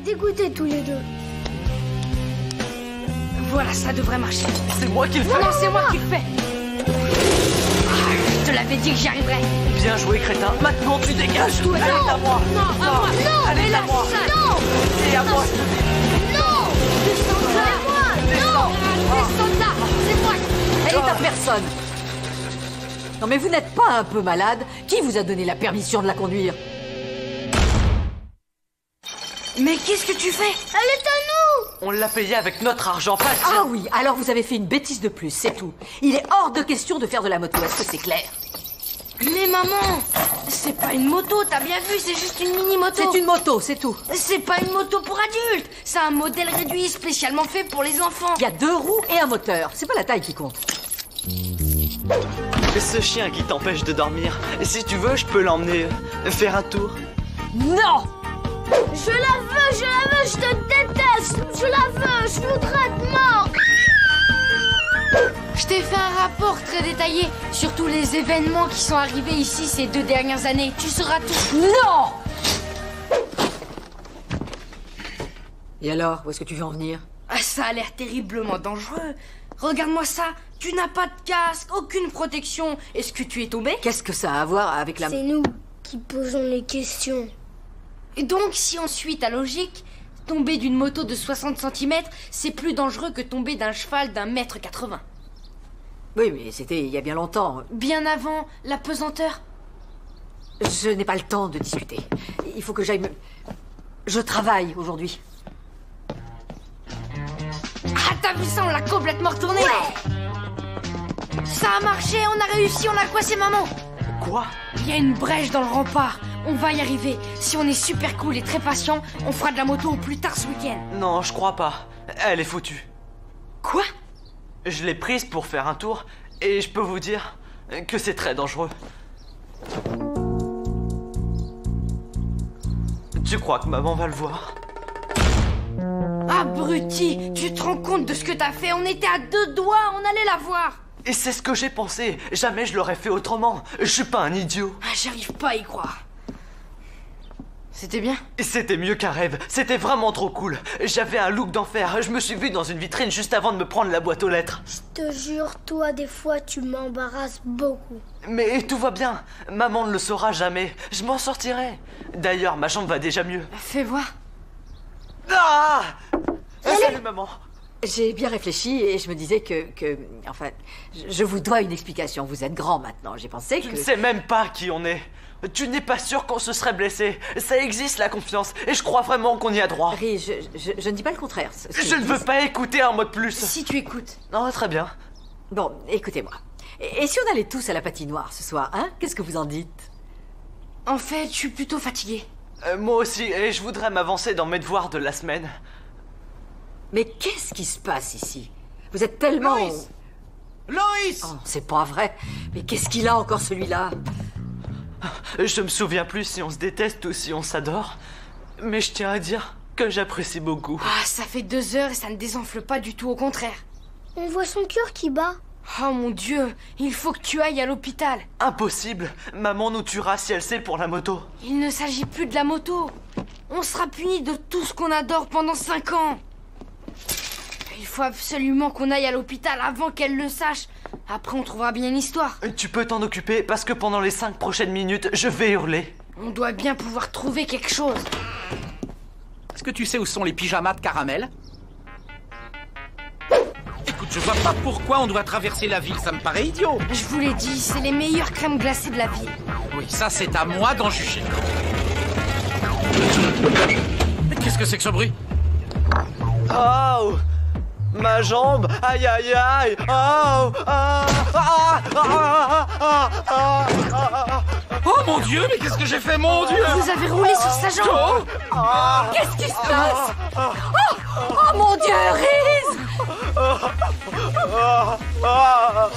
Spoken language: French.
dégoûtés tous les deux. Voilà, ça devrait marcher. C'est moi qui le fais. Non, c'est moi qui le fais. Je te l'avais dit que j'y arriverais. Bien joué, crétin. Maintenant, tu dégages. Tout est Allez, à moi. Non, à moi. Non, allez, mais à là, moi. ça. Non. Et à moi. Non. Descends là. C'est moi. Non. Descends là. C'est moi. Elle est à personne. Non mais vous n'êtes pas un peu malade? Qui vous a donné la permission de la conduire? Mais qu'est-ce que tu fais? Elle est à nous. On l'a payé avec notre argent, pas le Ah tien. oui, alors vous avez fait une bêtise de plus, c'est tout. Il est hors de question de faire de la moto, est-ce que c'est clair? Mais maman, c'est pas une moto, t'as bien vu, c'est juste une mini-moto. C'est une moto, c'est tout. C'est pas une moto pour adultes. C'est un modèle réduit spécialement fait pour les enfants. Il y a 2 roues et un moteur, c'est pas la taille qui compte. Ce chien qui t'empêche de dormir. Si tu veux, je peux l'emmener faire un tour. Non! Je la veux, je te déteste. Je la veux, je voudrais être mort. Je t'ai fait un rapport très détaillé sur tous les événements qui sont arrivés ici ces 2 dernières années. Tu sauras tout. Non! Et alors, où est-ce que tu veux en venir? Ah, ça a l'air terriblement dangereux. Regarde-moi ça. Tu n'as pas de casque, aucune protection. Est-ce que tu es tombé? Qu'est-ce que ça a à voir avec la... C'est nous qui posons les questions. Et donc, si on suit ta logique, tomber d'une moto de 60 cm, c'est plus dangereux que tomber d'un cheval d'1,80 m. Oui, mais c'était il y a bien longtemps. Bien avant la pesanteur. Je n'ai pas le temps de discuter. Il faut que j'aille me... Je travaille aujourd'hui. Ah, t'as vu ça, on l'a complètement retourné. Ouais. Ça a marché, on a réussi, on a coincé maman. Quoi? Il y a une brèche dans le rempart. On va y arriver. Si on est super cool et très patient, on fera de la moto au plus tard ce week-end. Non, je crois pas. Elle est foutue. Quoi? Je l'ai prise pour faire un tour et je peux vous dire que c'est très dangereux. Tu crois que maman va le voir? Abruti, tu te rends compte de ce que t'as fait? On était à 2 doigts, on allait la voir. Et c'est ce que j'ai pensé. Jamais je l'aurais fait autrement. Je suis pas un idiot. Ah, j'arrive pas à y croire. C'était bien? Et c'était mieux qu'un rêve. C'était vraiment trop cool. J'avais un look d'enfer. Je me suis vu dans une vitrine juste avant de me prendre la boîte aux lettres. Je te jure, toi, des fois, tu m'embarrasses beaucoup. Mais tout va bien. Maman ne le saura jamais. Je m'en sortirai. D'ailleurs, ma jambe va déjà mieux. Fais voir. Ah! Salut maman. J'ai bien réfléchi et je me disais enfin, je vous dois une explication. Vous êtes grand maintenant. J'ai pensé Tu que... ne sais même pas qui on est. Tu n'es pas sûr qu'on se serait blessé. Ça existe la confiance et je crois vraiment qu'on y a droit. Harry, je ne dis pas le contraire. Je ne veux pas écouter un mot de plus. Si tu écoutes. Non, très bien. Bon, écoutez-moi. Et si on allait tous à la patinoire ce soir, hein? Qu'est-ce que vous en dites? En fait, je suis plutôt fatiguée. Moi aussi, et je voudrais m'avancer dans mes devoirs de la semaine. Mais qu'est-ce qui se passe ici? Vous êtes tellement... Loïs! Loïs! Oh, c'est pas vrai. Mais qu'est-ce qu'il a encore celui-là? Je me souviens plus si on se déteste ou si on s'adore. Mais je tiens à dire que j'apprécie beaucoup. Ah, ça fait 2 heures et ça ne désenfle pas du tout, au contraire. On voit son cœur qui bat. Oh mon Dieu, il faut que tu ailles à l'hôpital. Impossible. Maman nous tuera si elle sait pour la moto. Il ne s'agit plus de la moto. On sera puni de tout ce qu'on adore pendant 5 ans. Il faut absolument qu'on aille à l'hôpital avant qu'elle le sache. Après, on trouvera bien une histoire. Tu peux t'en occuper parce que pendant les 5 prochaines minutes, je vais hurler. On doit bien pouvoir trouver quelque chose. Est-ce que tu sais où sont les pyjamas de caramel? Écoute, je vois pas pourquoi on doit traverser la ville, ça me paraît idiot. Je vous l'ai dit, c'est les meilleures crèmes glacées de la ville. Oui, ça c'est à moi d'en juger. Mais qu'est-ce que c'est que ce bruit? Oh! Ma jambe! Aïe aïe aïe! Oh! Ah, ah, ah, ah, ah, ah, Oh mon Dieu, mais qu'est-ce que j'ai fait, mon Dieu? Vous avez roulé sur sa jambe. Qu'est-ce qui se passe? Oh mon Dieu, Reese! ah, ah, ah.